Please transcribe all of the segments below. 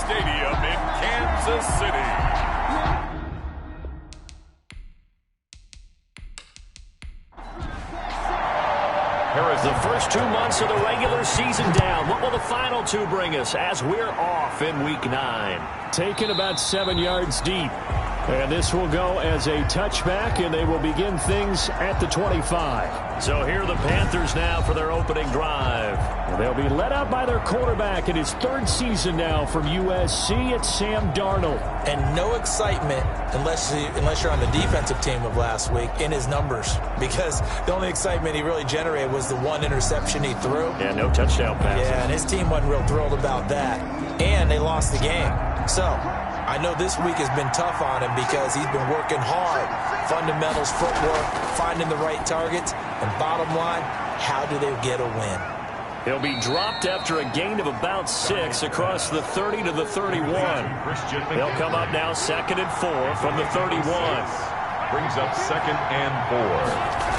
Stadium in Kansas City. The first 2 months of the regular season down. What will the final two bring us as we're off in Week 9? Taken about 7 yards deep. And this will go as a touchback, and they will begin things at the 25. So here are the Panthers now for their opening drive. They'll be led out by their quarterback in his 3rd season now from USC. It's Sam Darnold. And no excitement unless you're on the defensive team of last week in his numbers, because the only excitement he really generated was the 1 interception he threw. Yeah, no touchdown passes. Yeah, and his team wasn't real thrilled about that. And they lost the game. So I know this week has been tough on him because he's been working hard. Fundamentals, footwork, finding the right targets. And bottom line, how do they get a win? He'll be dropped after a gain of about 6 across the 30 to the 31. They'll come up now 2nd and 4 from the 31. Brings up 2nd and 4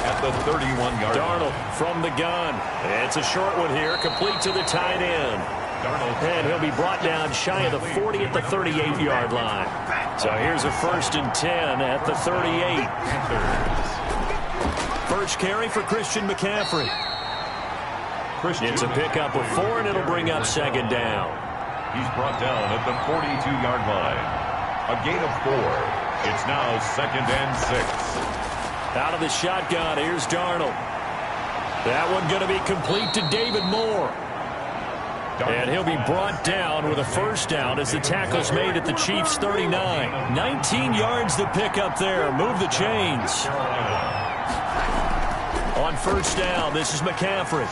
at the 31-yard line. Darnold from the gun. It's a short one here, complete to the tight end. And he'll be brought down shy of the 40 at the 38-yard line. So here's a 1st and 10 at the 38. First carry for Christian McCaffrey. It's a pickup of 4, and it'll bring up 2nd down. He's brought down at the 42-yard line. A gain of 4. It's now 2nd and 6. Out of the shotgun, here's Darnold. That one going to be complete to David Moore. And he'll be brought down with a 1st down as the tackle's made at the Chiefs' 39. 19 yards to pick up there. Move the chains. On 1st down, this is McCaffrey.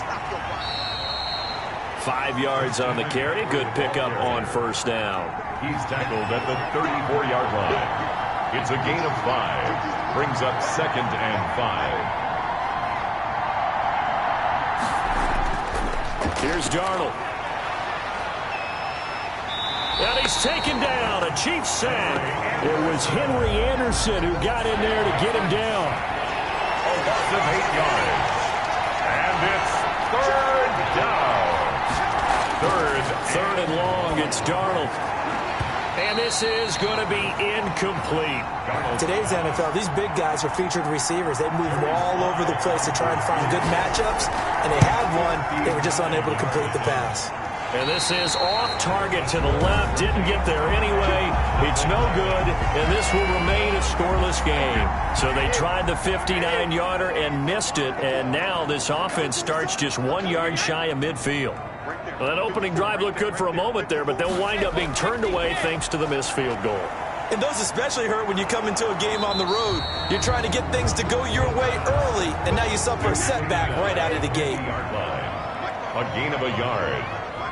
5 yards on the carry. Good pickup on 1st down. He's tackled at the 34-yard line. It's a gain of 5. Brings up 2nd and 5. Here's Darnold. And he's taken down. A Chiefs sack. It was Henry Anderson who got in there to get him down. A loss of 8 yards. And it's 3rd down. 3rd and long. It's Darnold. And this is going to be incomplete. Today's NFL, these big guys are featured receivers. They move all over the place to try and find good matchups. And they had one. They were just unable to complete the pass. And this is off target to the left. Didn't get there anyway. It's no good, and this will remain a scoreless game. So they tried the 59-yarder and missed it, and now this offense starts just 1 yard shy of midfield. Well, that opening drive looked good for a moment there, but they'll wind up being turned away thanks to the missed field goal. And those especially hurt when you come into a game on the road. You're trying to get things to go your way early, and now you suffer a setback right out of the gate. A gain of a yard.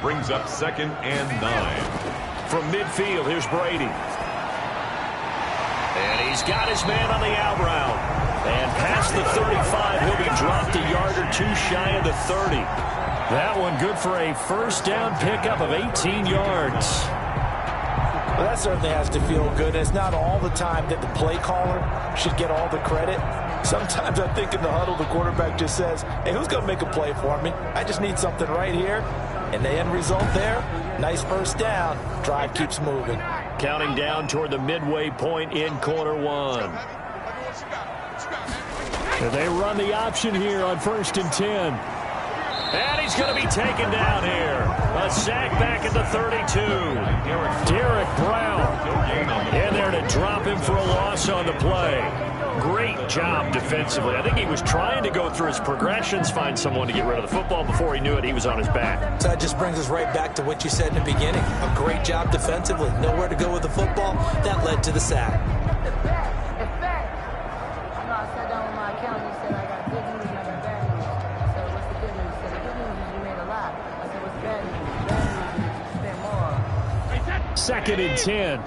Brings up 2nd and 9. From midfield, here's Brady. And he's got his man on the out route. And past the 35, he'll be dropped a yard or 2 shy of the 30. That one good for a 1st down pickup of 18 yards. Well, that certainly has to feel good. It's not all the time that the play caller should get all the credit. Sometimes I think in the huddle, the quarterback just says, hey, who's going to make a play for me? I just need something right here. And the end result there, nice 1st down. Drive keeps moving. Counting down toward the midway point in quarter 1. And they run the option here on 1st and 10. And he's going to be taken down here. A sack back at the 32. Derek Brown in there to drop him for a loss on the play. Great job defensively. I think he was trying to go through his progressions, find someone to get rid of the football. Before he knew it, he was on his back. So that just brings us right back to what you said in the beginning. A great job defensively. Nowhere to go with the football. That led to the sack. Second and 10.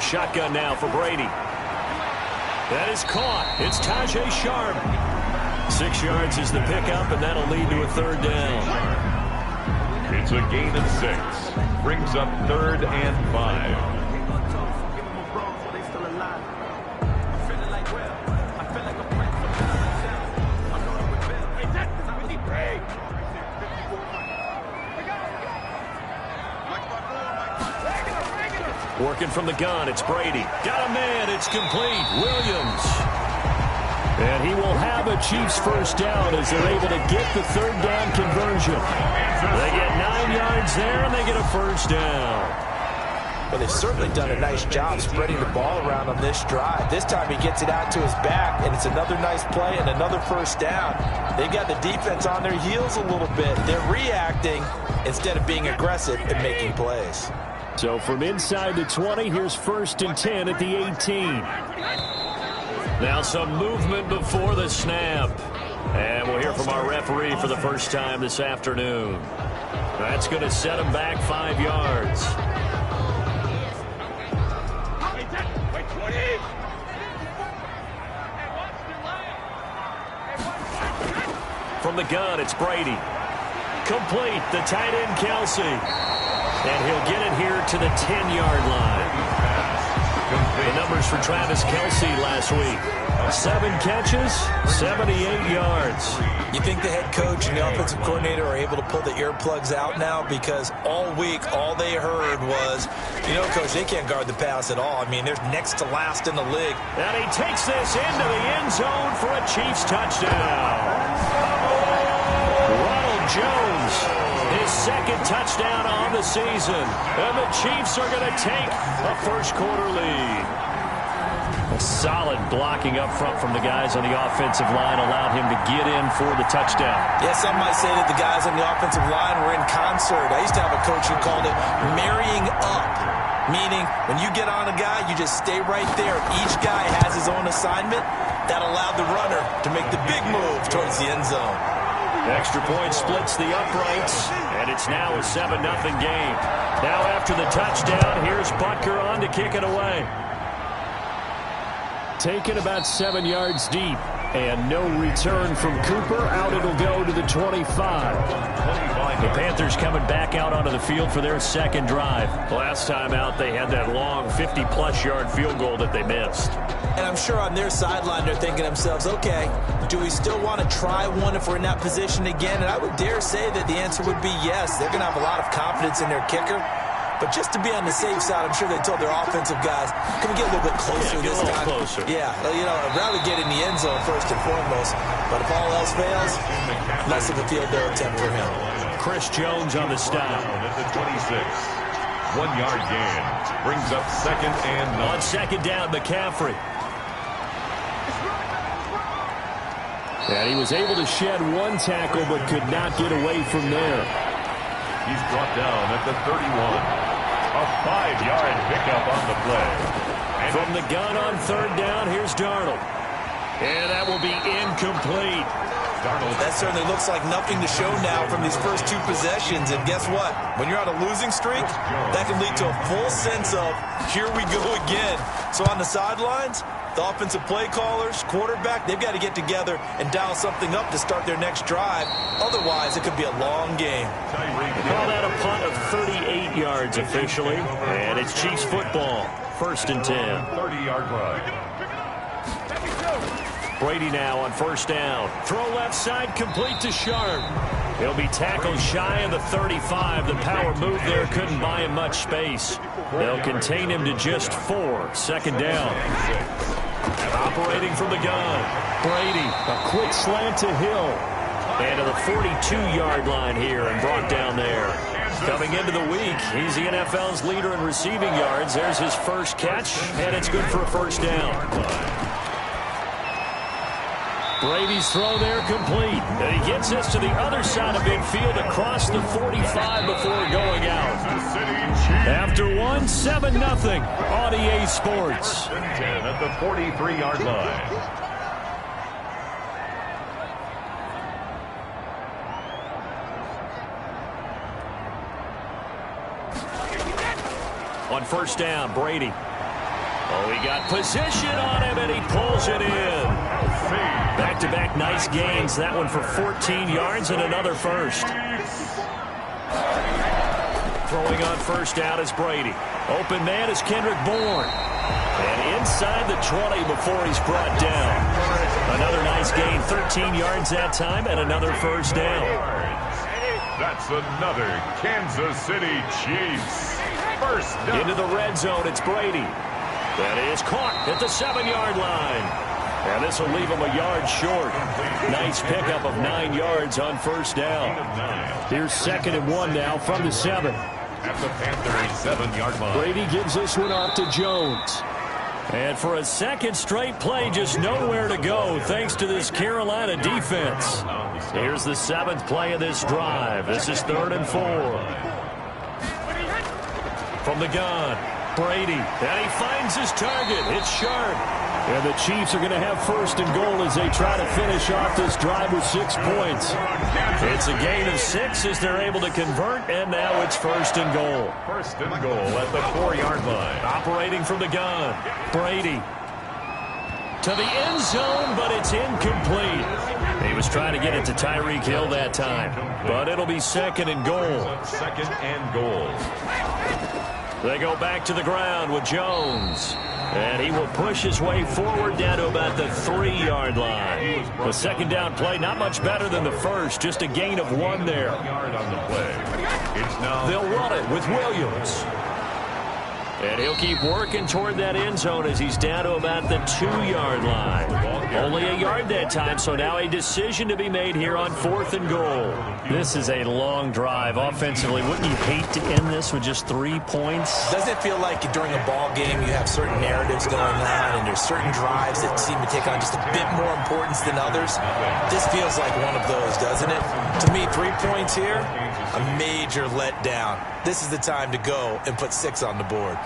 Shotgun now for Brady. That is caught. It's Tajay Sharp. 6 yards is the pickup, and that'll lead to a 3rd down. It's a gain of 6. Brings up 3rd and 5. Working from the gun, it's Brady. Got a man, it's complete. Williams. And he will have a Chiefs first down as they're able to get the third down conversion. They get 9 yards there, and they get a first down. Well, they've certainly done a nice job spreading the ball around on this drive. This time he gets it out to his back, and it's another nice play and another first down. They've got the defense on their heels a little bit. They're reacting instead of being aggressive and making plays. So from inside the 20, here's 1st and 10 at the 18. Now some movement before the snap. And we'll hear from our referee for the first time this afternoon. That's going to set him back 5 yards. From the gun, it's Brady. Complete, the tight end, Kelsey. And he'll get it here to the 10-yard line. The numbers for Travis Kelsey last week. 7 catches, 78 yards. You think the head coach and the offensive coordinator are able to pull the earplugs out now? Because all week, all they heard was, you know, Coach, they can't guard the pass at all. I mean, they're next to last in the league. And he takes this into the end zone for a Chiefs touchdown. Ronald Jones, his 2nd touchdown on the season. And the Chiefs are going to take a first-quarter lead. A solid blocking up front from the guys on the offensive line allowed him to get in for the touchdown. Yeah, some might say that the guys on the offensive line were in concert. I used to have a coach who called it marrying up, meaning when you get on a guy, you just stay right there. Each guy has his own assignment. That allowed the runner to make the big move towards the end zone. Extra point splits the uprights, and it's now a 7-0 game. Now after the touchdown, here's Butker on to kick it away. Taken about 7 yards deep, and no return from Cooper. Out it'll go to the 25. The Panthers coming back out onto the field for their 2nd drive. Last time out, they had that long 50-plus yard field goal that they missed. And I'm sure on their sideline, they're thinking to themselves, okay, do we still want to try one if we're in that position again? And I would dare say that the answer would be yes. They're going to have a lot of confidence in their kicker. But just to be on the safe side, I'm sure they told their offensive guys, can we get a little bit closer this time? Closer. Yeah, you know, I'd rather get in the end zone first and foremost. But if all else fails, less of a field goal attempt for him. Chris Jones on the stop. At the 26. 1-yard gain. Brings up 2nd and 9. On 2nd down, McCaffrey. And he was able to shed 1 tackle but could not get away from there. He's brought down at the 31. A 5-yard pickup on the play. And from the gun on 3rd down, here's Darnold. And that will be incomplete. Darnold. That certainly looks like nothing to show now from these first 2 possessions. And guess what? When you're on a losing streak, that can lead to a full sense of, here we go again. So on the sidelines, the offensive play callers, quarterback, they've got to get together and dial something up to start their next drive. Otherwise, it could be a long game. Call that a punt of 38 yards officially. And it's Chiefs football. 1st and 10. 30-yard line. Brady now on 1st down. Throw left side, complete to Sharp. He'll be tackled shy of the 35. The power move there couldn't buy him much space. They'll contain him to just 4. 2nd down. Operating from the gun. Brady, a quick slant to Hill. And to the 42-yard line here and brought down there. Coming into the week, he's the NFL's leader in receiving yards. There's his first catch, and it's good for a 1st down. Brady's throw there complete. And he gets this to the other side of midfield across the 45 before going out. After 1, 7-0 on EA Sports. 10 at the 43-yard line. On 1st down, Brady. Oh, he got position on him, and he pulls it in. Back-to-back nice gains. That one for 14 yards and another first. Throwing on 1st down is Brady. Open man is Kendrick Bourne. And inside the 20 before he's brought down. Another nice gain. 13 yards that time and another 1st down. That's another Kansas City Chiefs. First down. Into the red zone, it's Brady. That is caught at the 7-yard line. And this will leave him a yard short. Nice pickup of 9 yards on first down. Here's 2nd and 1 now from the 7. At the Panthers' 7-yard line. Brady gives this one off to Jones. And for a second straight play, just nowhere to go thanks to this Carolina defense. Here's the 7th play of this drive. This is 3rd and 4. From the gun, Brady. And he finds his target. It's Sharp. And the Chiefs are going to have 1st and goal as they try to finish off this drive with 6 points. It's a gain of 6 as they're able to convert, and now it's 1st and goal. 1st and goal at the 4-yard line. Operating from the gun, Brady. To the end zone, but it's incomplete. He was trying to get it to Tyreek Hill that time, but it'll be 2nd and goal. 2nd and goal. They go back to the ground with Jones. And he will push his way forward down to about the 3-yard line. The 2nd down play, not much better than the first, just a gain of 1 there. Yard on the play. It's now. They'll run it with Williams. And he'll keep working toward that end zone as he's down to about the 2-yard line. Only a yard that time, so now a decision to be made here on 4th and goal. This is a long drive offensively. Wouldn't you hate to end this with just 3 points? Doesn't it feel like during a ball game you have certain narratives going on and there's certain drives that seem to take on just a bit more importance than others? This feels like one of those, doesn't it? To me, 3 points here, a major letdown. This is the time to go and put 6 on the board.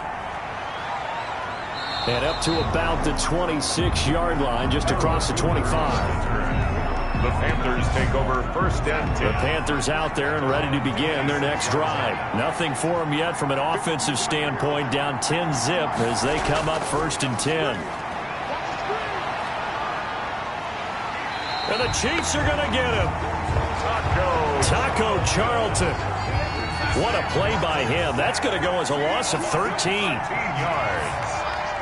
And up to about the 26-yard line, just across the 25. The Panthers take over 1st and 10. The Panthers out there and ready to begin their next drive. Nothing for them yet from an offensive standpoint, down 10-zip as they come up 1st and 10. And the Chiefs are going to get him. Taco Charlton. What a play by him. That's going to go as a loss of 13. 13 yards.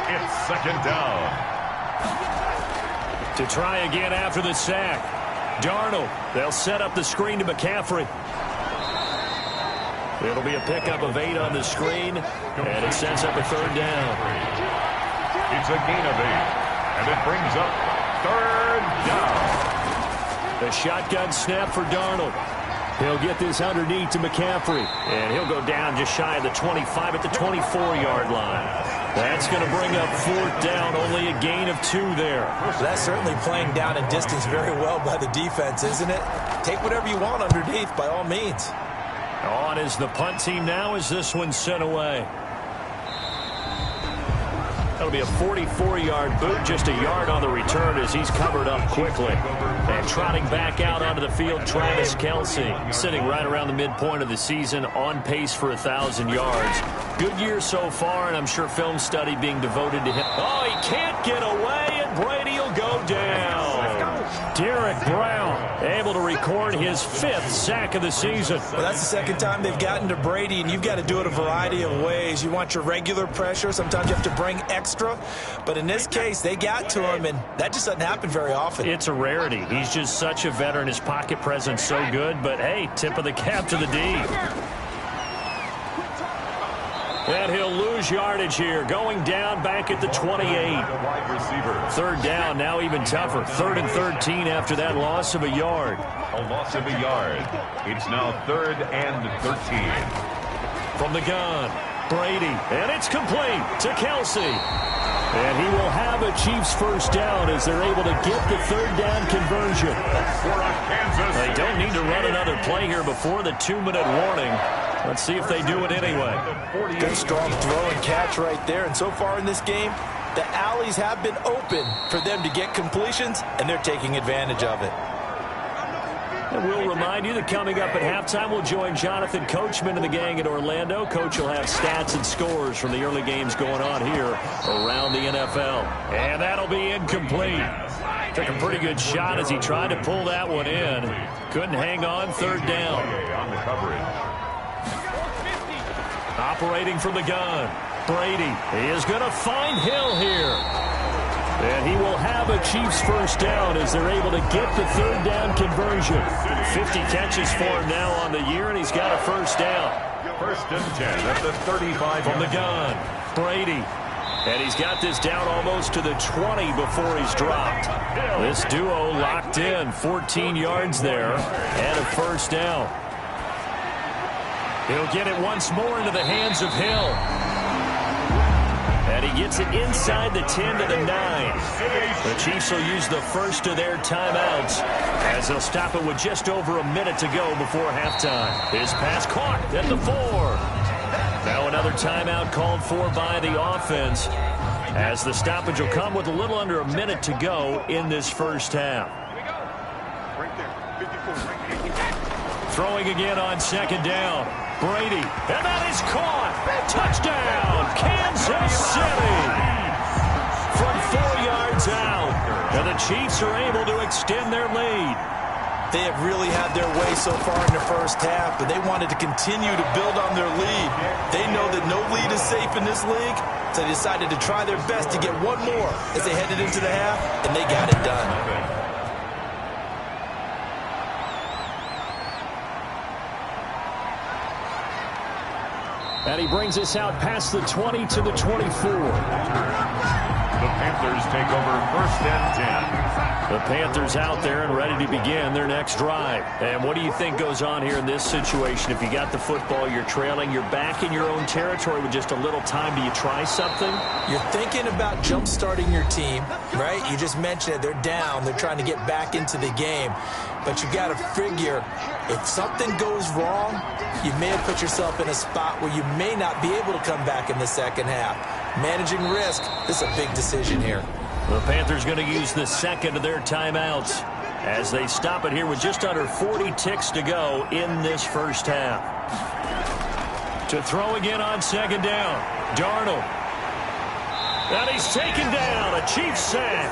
It's 2nd down. To try again after the sack. Darnold. They'll set up the screen to McCaffrey. It'll be a pickup of 8 on the screen, and it sets up a 3rd down. It's a gain of 8, and it brings up 3rd down. The shotgun snap for Darnold. He'll get this underneath to McCaffrey. And he'll go down just shy of the 25 at the 24-yard line. That's going to bring up 4th down, only a gain of 2 there. That's certainly playing down and distance very well by the defense, isn't it? Take whatever you want underneath, by all means. On is the punt team now as this one's sent away. That'll be a 44-yard boot, just a yard on the return as he's covered up quickly. And trotting back out onto the field, Travis Kelce, sitting right around the midpoint of the season, on pace for 1,000 yards. Good year so far, and I'm sure film study being devoted to him. Oh, he can't get away, and Brady will go down. Derek Brown able to record his 5th sack of the season. Well, that's the 2nd time they've gotten to Brady, and you've got to do it a variety of ways. You want your regular pressure. Sometimes you have to bring extra. But in this case, they got to him, and that just doesn't happen very often. It's a rarity. He's just such a veteran. His pocket presence so good. But, hey, tip of the cap to the D. And he'll lose yardage here, going down back at the 28. Wide receiver. 3rd down, now even tougher. 3rd and 13 after that loss of a yard. A loss of a yard. It's now 3rd and 13. From the gun, Brady, and it's complete to Kelce. And he will have a Chiefs 1st down as they're able to get the 3rd down conversion. They don't need to run another play here before the 2-minute warning. Let's see if they do it anyway. Good strong throw and catch right there. And so far in this game, the alleys have been open for them to get completions, and they're taking advantage of it. And we'll remind you that coming up at halftime, we'll join Jonathan Coachman and the gang at Orlando. Coach will have stats and scores from the early games going on here around the NFL. And that'll be incomplete. Took a pretty good shot as he tried to pull that one in. Couldn't hang on. 3rd down. On the coverage. Operating from the gun, Brady. He is going to find Hill here. And he will have a Chiefs first down as they're able to get the third down conversion. 50 catches for him now on the year, and he's got a first down. First and 10 at the 35 from the gun. Brady. And he's got this down almost to the 20 before he's dropped. This duo locked in. 14 yards there and a first down. He'll get it once more into the hands of Hill. And he gets it inside the 10 to the 9. The Chiefs will use the first of their timeouts as they'll stop it with just over a minute to go before halftime. His pass caught at the 4. Now another timeout called for by the offense as the stoppage will come with a little under a minute to go in this first half. Throwing again on second down. Brady, and that is caught. Touchdown, Kansas City. From 4 yards out, and the Chiefs are able to extend their lead. They have really had their way so far in the first half, but they wanted to continue to build on their lead. They know that no lead is safe in this league, so they decided to try their best to get one more as they headed into the half, and they got it done. And he brings us out past the 20 to the 24. The Panthers take over first and 10. The Panthers out there and ready to begin their next drive. And what do you think goes on here in this situation? If you got the football, you're trailing, you're back in your own territory with just a little time. Do you try something? You're thinking about jump-starting your team, right? You just mentioned it. They're down. They're trying to get back into the game. But you got to figure, if something goes wrong, you may have put yourself in a spot where you may not be able to come back in the second half. Managing risk, this is a big decision here. The Panthers going to use the second of their timeouts as they stop it here with just under 40 ticks to go in this first half. To throw again on second down, Darnold. And he's taken down, a Chiefs sack.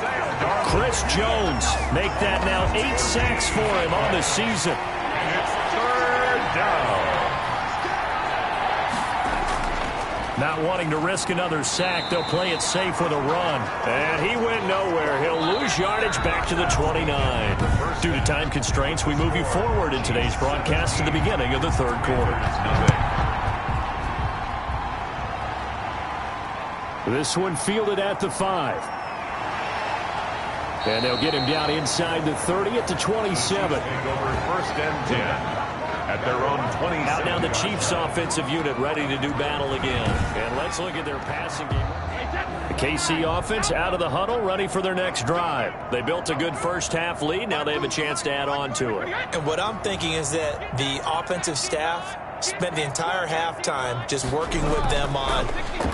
Chris Jones make that now 8 sacks for him on the season. It's third down. Not wanting to risk another sack, they'll play it safe with a run. And he went nowhere. He'll lose yardage back to the 29. Due to time constraints, we move you forward in today's broadcast to the beginning of the third quarter. This one fielded at the 5. And they'll get him down inside the 30 at the 27. Take over first and 10. At their own 27. Out now the Chiefs offensive unit ready to do battle again. And let's look at their passing game. The KC offense out of the huddle, ready for their next drive. They built a good first half lead. Now they have a chance to add on to it. And what I'm thinking is that the offensive staff spent the entire halftime just working with them on,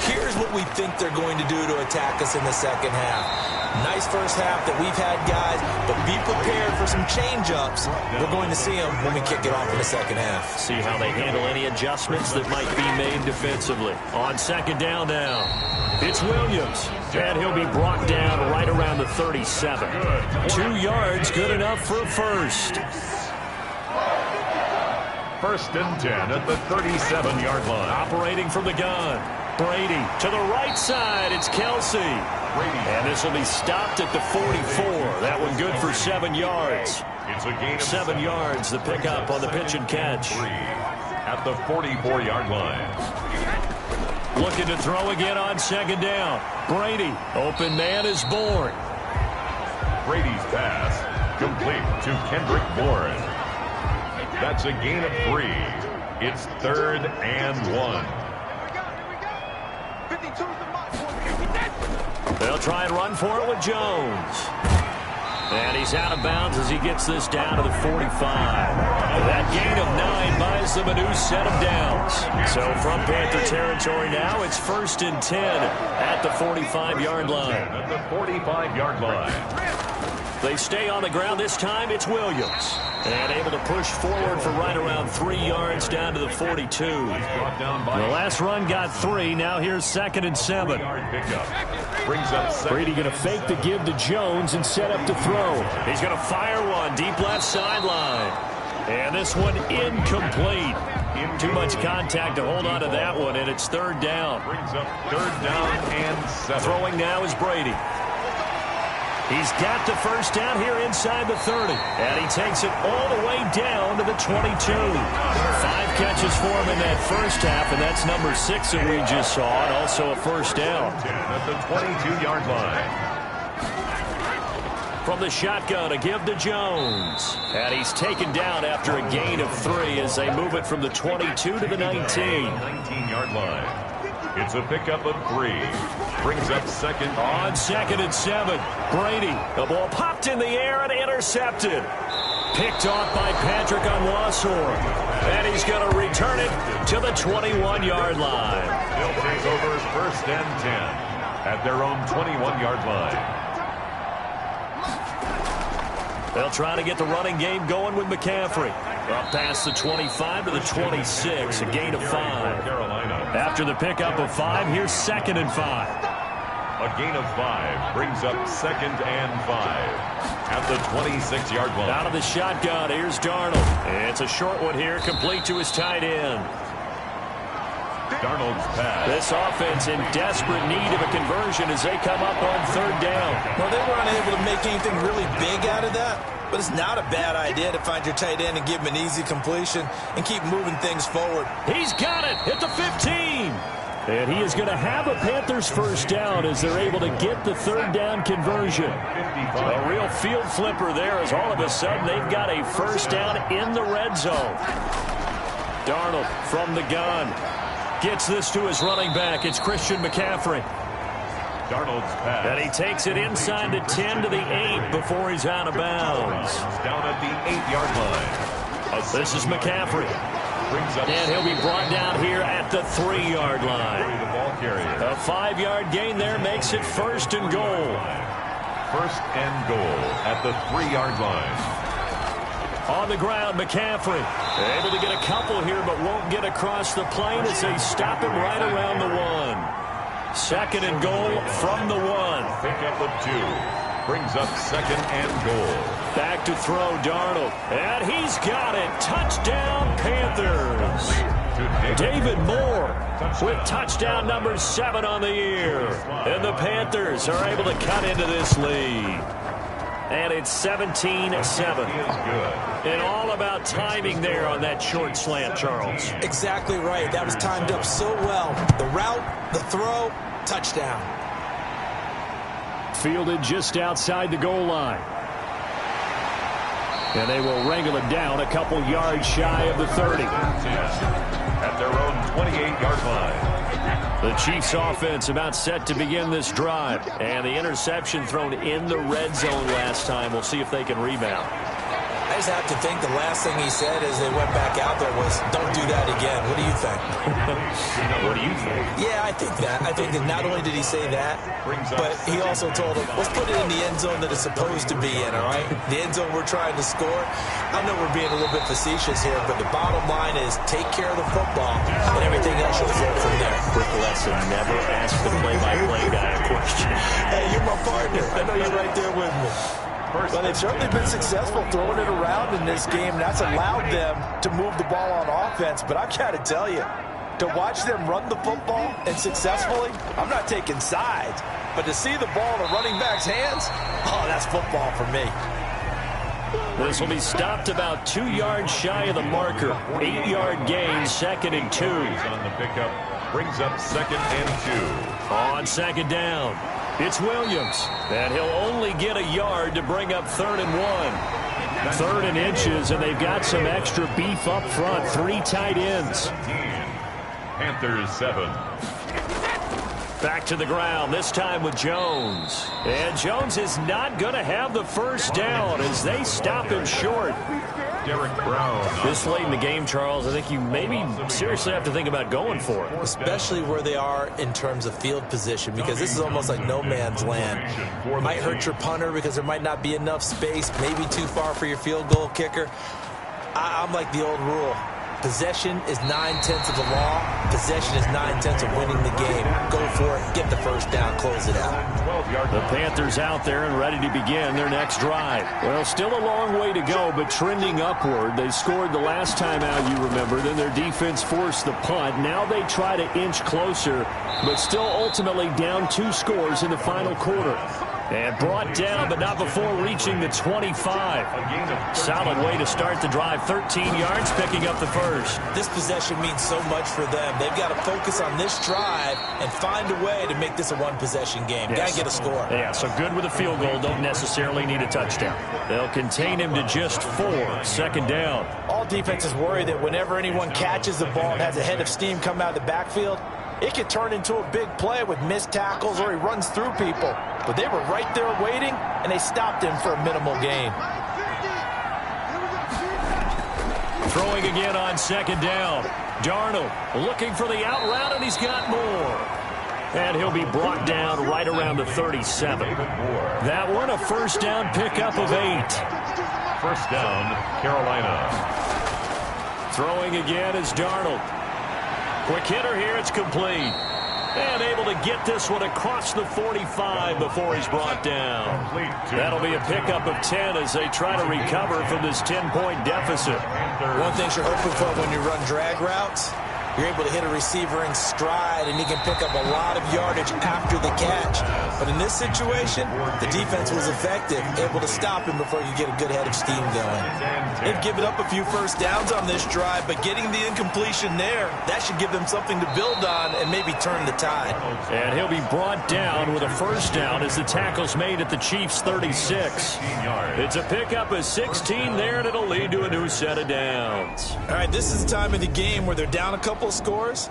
here's what we think they're going to do to attack us in the second half. Nice first half that we've had, guys, but be prepared for some change-ups. We're going to see them when we kick it off in the second half. See how they handle any adjustments that might be made defensively. On second down now, it's Williams, and he'll be brought down right around the 37. 2 yards, good enough for a first. First and 10 at the 37-yard line. Operating from the gun. Brady to the right side. It's Kelsey. And this will be stopped at the 44. That one good for 7 yards. It's a gain of 7 yards, the pickup on the pitch and catch. At the 44-yard line. Looking to throw again on second down. Brady, open man is Bourne. Brady's pass complete to Kendrick Bourne. That's a gain of 3. It's third and 1. They'll try and run for it with Jones. And he's out of bounds as he gets this down to the 45. That gain of 9 buys them a new set of downs. So from Panther territory now, it's first and 10 at the 45-yard line. At the 45-yard line. They stay on the ground. This time it's Williams. And able to push forward for right around 3 yards down to the 42. The last run got 3. Now here's second and 7. Brady going to fake the give to Jones and set up to throw. He's going to fire one deep left sideline. And this one incomplete. Too much contact to hold on to that one, and it's third down. Brings up third down and 7. Throwing now is Brady. He's got the first down here inside the 30. And he takes it all the way down to the 22. 5 catches for him in that first half, and that's number 6 that we just saw, and also a first down. At the 22-yard line. From the shotgun, a give to Jones. And he's taken down after a gain of 3 as they move it from the 22 to the 19. 19-yard line. It's a pickup of 3. Brings up second. On 2nd and 7. Brady. The ball popped in the air and intercepted. Picked off by Patrick Onwuasor. And he's going to return it to the 21-yard line. They'll take over first and 10 at their own 21-yard line. They'll try to get the running game going with McCaffrey. Up past the 25 to the 26, a gain of 5. After the pickup of 5, here's 2nd and 5. A gain of 5 brings up 2nd and 5 at the 26-yard line. Out of the shotgun, here's Darnold. It's a short one here, complete to his tight end. Darnold's pass. This offense in desperate need of a conversion as they come up on 3rd down. Well, they were unable to make anything really big out of that, but it's not a bad idea to find your tight end and give him an easy completion and keep moving things forward. He's got it at the 15. And he is going to have a Panthers first down as they're able to get the 3rd down conversion. A real field flipper there as all of a sudden they've got a first down in the red zone. Darnold from the gun. Gets this to his running back. It's Christian McCaffrey. Darnold's pass. And he takes it inside the 10 to the 8 before he's out of bounds. Down at the 8-yard line. This is McCaffrey. And he'll be brought down here at the 3-yard line. A 5-yard gain there makes it 1st and goal. 1st and goal at the 3-yard line. On the ground, McCaffrey able to get a couple here, but won't get across the plane as they stop him right around the 1. 2nd and goal from the 1. Pickup of 2 brings up 2nd and goal. Back to throw, Darnold, and he's got it. Touchdown, Panthers. David Moore with touchdown number 7 on the year, and the Panthers are able to cut into this lead. And it's 17-7. And all about timing there on that short slant, Charles. Exactly right. That was timed up so well. The route, the throw, touchdown. Fielded just outside the goal line. And they will wrangle it down a couple yards shy of the 30. At their own 28-yard line. The Chiefs offense about set to begin this drive. And the interception thrown in the red zone last time. We'll see if they can rebound. I just have to think the last thing he said as they went back out there was, don't do that again. What do you think? What do you think? Yeah, I think that. I think that not only did he say that, but he also told him, let's put it in the end zone that it's supposed to be in, all right? The end zone we're trying to score. I know we're being a little bit facetious here, but the bottom line is take care of the football, and everything else will flow from there. Quick lesson, never ask the play-by-play guy a question. Hey, you're my partner. I know you're right there with me. But they've certainly been successful throwing it around in this game. That's allowed them to move the ball on offense. But I've got to tell you, to watch them run the football and successfully, I'm not taking sides. But to see the ball in the running back's hands, oh, that's football for me. This will be stopped about 2 yards shy of the marker. 8-yard gain, 2nd and 2. On the pickup, brings up 2nd and 2. On 2nd down. It's Williams, and he'll only get a yard to bring up 3rd and 1. 3rd and inches, and they've got some extra beef up front. 3 tight ends. Panthers 7. Back to the ground, this time with Jones. And Jones is not going to have the first down as they stop him short. Derek Brown. This late in the game, Charles, I think you maybe seriously have to think about going for it. Especially where they are in terms of field position, because this is almost like no man's land. Might hurt your punter because there might not be enough space, maybe too far for your field goal kicker. I'm like the old rule. Possession is 9/10 of the law. Possession is 9/10 of winning the game. Go for it. Get the first down. Close it out. The Panthers out there and ready to begin their next drive. Well, still a long way to go, but trending upward. They scored the last time out, you remember. Then their defense forced the punt. Now they try to inch closer, but still ultimately down 2 scores in the final quarter. And brought down, but not before reaching the 25. Solid way to start the drive. 13 yards, picking up the first. This possession means so much for them. They've got to focus on this drive and find a way to make this a one-possession game. Yes. Got to get a score. Yeah, so good with a field goal. Don't necessarily need a touchdown. They'll contain him to just 4. Second down. All defenses worry that whenever anyone catches the ball and has a head of steam come out of the backfield, it could turn into a big play with missed tackles or he runs through people. But they were right there waiting, and they stopped him for a minimal gain. Throwing again on second down. Darnold looking for the out route, and he's got more. And he'll be brought down right around the 37. That one, a first down pickup of 8. First down, Carolina. Throwing again is Darnold. Quick hitter here, it's complete. And able to get this one across the 45 before he's brought down. That'll be a pickup of 10 as they try to recover from this 10-point deficit. One thing you're hoping for when you run drag routes, you're able to hit a receiver in stride, and he can pick up a lot of yardage after the catch. But in this situation, the defense was effective, able to stop him before you get a good head of steam going. They've given up a few first downs on this drive, but getting the incompletion there, that should give them something to build on and maybe turn the tide. And he'll be brought down with a first down as the tackle's made at the Chiefs' 36. It's a pickup of 16 there, and it'll lead to a new set of downs. All right, this is the time of the game where they're down a couple scores,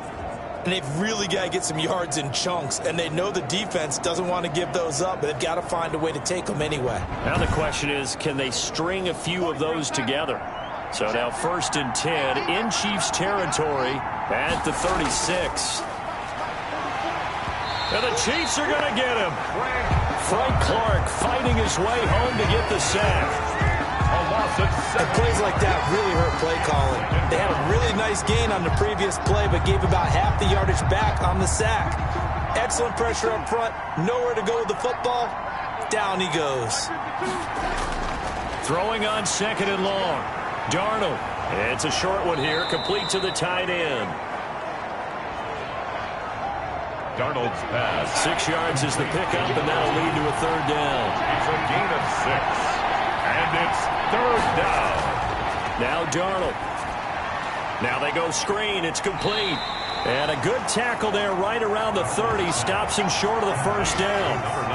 and they've really got to get some yards in chunks, and they know the defense doesn't want to give those up, but they've got to find a way to take them anyway. Now the question is, can they string a few of those together? So now first and 10 in Chiefs territory at the 36. And the Chiefs are going to get him. Frank Clark fighting his way home to get the sack. And plays like that really hurt play calling. They had a really nice gain on the previous play, but gave about half the yardage back on the sack. Excellent pressure up front. Nowhere to go with the football. Down he goes. Throwing on second and long. Darnold. It's a short one here, complete to the tight end. Darnold's pass. 6 yards is the pickup, and that'll lead to a third down. It's a gain of 6. And it's third down. Now Darnold. Now they go screen. It's complete. And a good tackle there right around the 30. Stops him short of the first down. Number 9.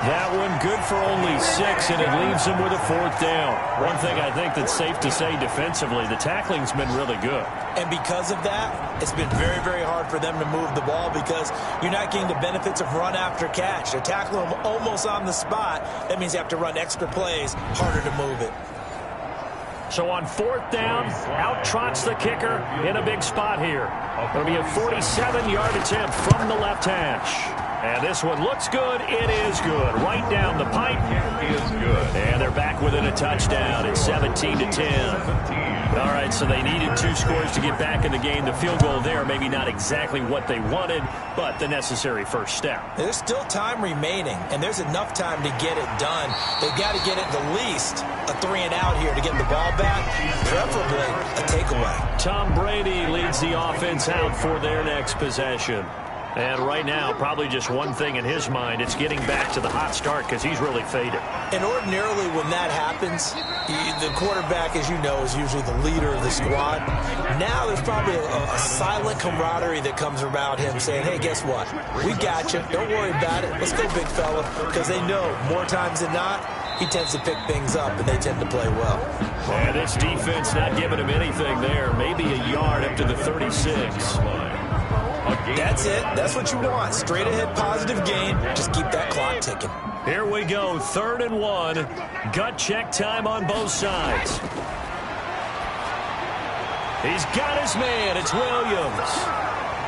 That one good for only 6, and it leaves him with a fourth down. One thing I think that's safe to say defensively, the tackling's been really good. And because of that, it's been very, very hard for them to move the ball because you're not getting the benefits of run after catch. They're tackling them almost on the spot. That means you have to run extra plays, harder to move it. So on fourth down, out trots the kicker in a big spot here. It'll be a 47-yard attempt from the left hash. And this one looks good. It is good. Right down the pipe. It is good. And they're back within a touchdown. It's 17-10. All right, so they needed 2 scores to get back in the game. The field goal there, maybe not exactly what they wanted, but the necessary first step. There's still time remaining, and there's enough time to get it done. They've got to get it the least a 3-and-out here to get the ball back, preferably a takeaway. Tom Brady leads the offense out for their next possession. And right now, probably just one thing in his mind, it's getting back to the hot start because he's really faded. And ordinarily when that happens, the quarterback, as you know, is usually the leader of the squad. Now there's probably a silent camaraderie that comes about him saying, hey, guess what? We got you. Don't worry about it. Let's go, big fella. Because they know more times than not, he tends to pick things up, and they tend to play well. And this defense not giving him anything there. Maybe a yard up to the 36. That's it. That's what you want. Straight ahead positive gain. Just keep that clock ticking. Here we go. 3rd and 1. Gut check time on both sides. He's got his man. It's Williams.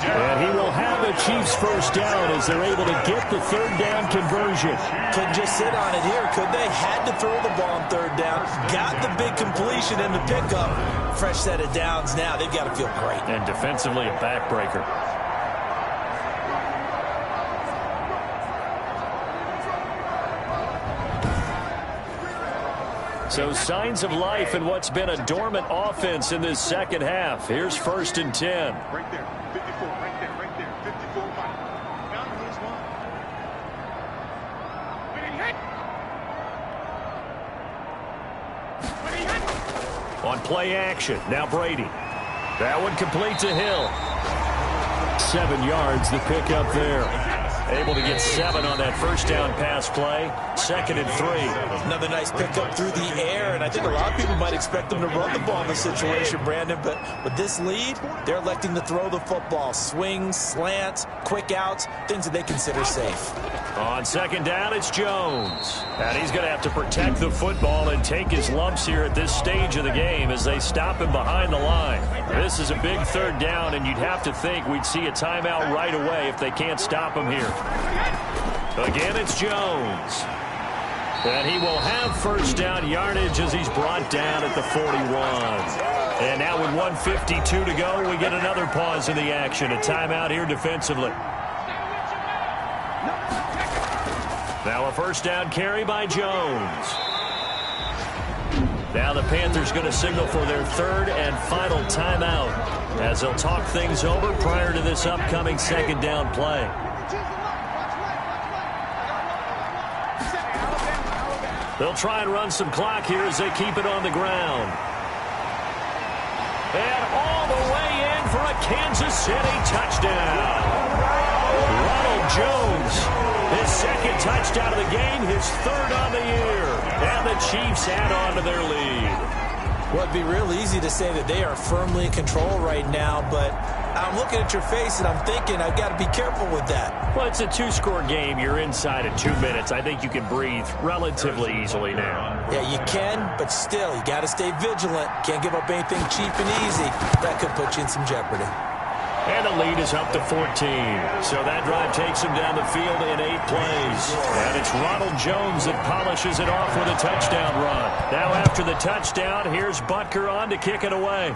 And he will have a Chiefs first down as they're able to get the third down conversion. Couldn't just sit on it here, could they? Had to throw the ball on third down. Got the big completion and the pickup. Fresh set of downs now. They've got to feel great. And defensively a backbreaker. So signs of life in what's been a dormant offense in this second half. Here's 1st and 10. Right there, 54, right there, 54. Now here's one. On play action, now Brady. That one complete to Hill. 7 yards, the pickup there. Able to get 7 on that first down pass play. 2nd and 3. Another nice pickup through the air, and I think a lot of people might expect them to run the ball in this situation, Brandon, but with this lead, they're electing to throw the football. Swings, slants, quick outs, things that they consider safe. On 2nd down, it's Jones. And he's going to have to protect the football and take his lumps here at this stage of the game as they stop him behind the line. This is a big 3rd down, and you'd have to think we'd see a timeout right away if they can't stop him here. Again, it's Jones. And he will have 1st down yardage as he's brought down at the 41. And now with 1:52 to go, we get another pause in the action. A timeout here defensively. Now a 1st down carry by Jones. Now the Panthers going to signal for their 3rd and final timeout as they'll talk things over prior to this upcoming 2nd down play. They'll try and run some clock here as they keep it on the ground. And all the way in for a Kansas City touchdown. Ronald Jones, his 2nd touchdown of the game, his 3rd on the year. And the Chiefs add on to their lead. Well, it'd be real easy to say that they are firmly in control right now, but I'm looking at your face and I'm thinking I've got to be careful with that. Well, it's a 2-score game. You're inside of 2 minutes. I think you can breathe relatively easily now. Yeah, you can, but still, you got to stay vigilant. Can't give up anything cheap and easy. That could put you in some jeopardy. And the lead is up to 14. So that drive takes him down the field in 8 plays. And it's Ronald Jones that polishes it off with a touchdown run. Now after the touchdown, here's Butker on to kick it away.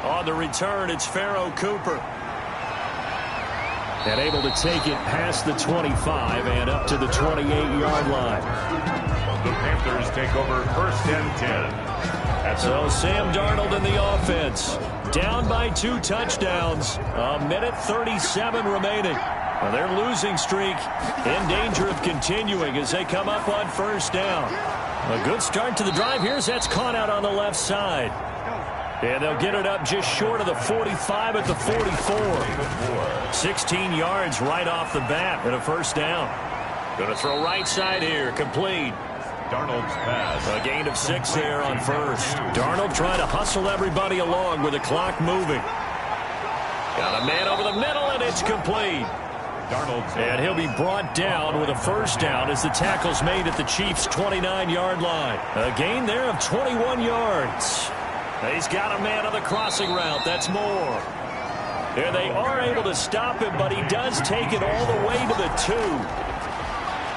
On the return, it's Pharaoh Cooper. And able to take it past the 25 and up to the 28-yard line. The Panthers take over 1st and 10. So Sam Darnold in the offense. Down by 2 touchdowns. 1:37 remaining. Well, their losing streak in danger of continuing as they come up on 1st down. A good start to the drive. Here's that's caught out on the left side. And they'll get it up just short of the 45 at the 44. 16 yards right off the bat and a 1st down. Going to throw right side here. Complete. Darnold's pass. A gain of 6 there on 1st. Darnold trying to hustle everybody along with the clock moving. Got a man over the middle, and it's complete. And he'll be brought down with a 1st down as the tackle's made at the Chiefs' 29-yard line. A gain there of 21 yards. He's got a man on the crossing route. That's more. And they are able to stop him, but he does take it all the way to the 2.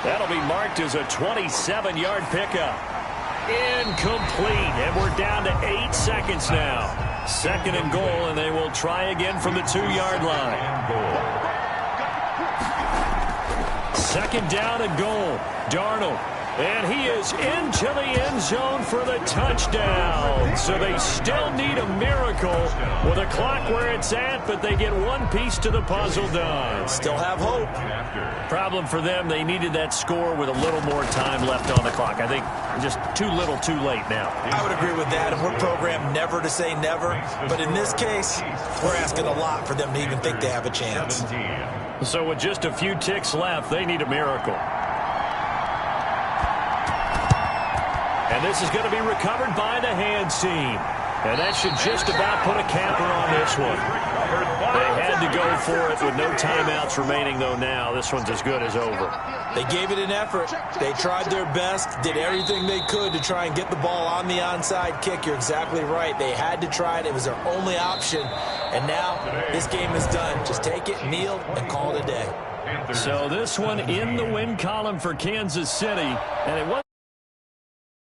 That'll be marked as a 27-yard pickup. Incomplete, and we're down to 8 seconds now. 2nd and goal, and they will try again from the 2-yard line. 2nd down and goal. Darnold. And he is into the end zone for the touchdown. So they still need a miracle with a clock where it's at, but they get one piece to the puzzle done. Still have hope. Problem for them, they needed that score with a little more time left on the clock. I think just too little too late now. I would agree with that, and we're programmed never to say never. But in this case, we're asking a lot for them to even think they have a chance. So with just a few ticks left, they need a miracle. And this is going to be recovered by the hands team. And that should just about put a capper on this one. They had to go for it with no timeouts remaining, though now. This one's as good as over. They gave it an effort. They tried their best, did everything they could to try and get the ball on the onside kick. You're exactly right. They had to try it. It was their only option. And now this game is done. Just take it, kneel, and call it a day. So this one in the win column for Kansas City. And it was